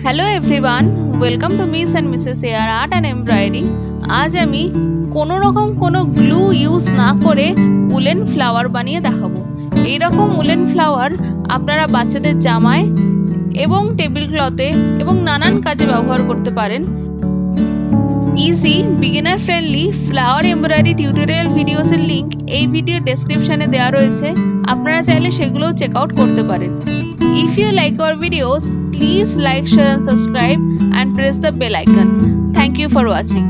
Hello everyone, welcome to miss and Mrs art and embroidery. আজ আমি কোনো রকম কোনো গ্লু ইউজ না করে উলেন ফ্লাওয়ার বানিয়ে দেখাবো। এইরকম উলেন ফ্লাওয়ার আপনারা বাচ্চাদের জামায় এবং টেবিল ক্লথে এবং নানান কাজে ব্যবহার করতে পারেন। Easy beginner friendly flower embroidery tutorial ভিডিওসের লিঙ্ক এই ভিডিও ডেসক্রিপশনে দেওয়া রয়েছে, আপনারা চাইলে সেগুলোও চেক আউট করতে পারেন। If you like our videos, please like, share and subscribe and press the bell icon. Thank you for watching.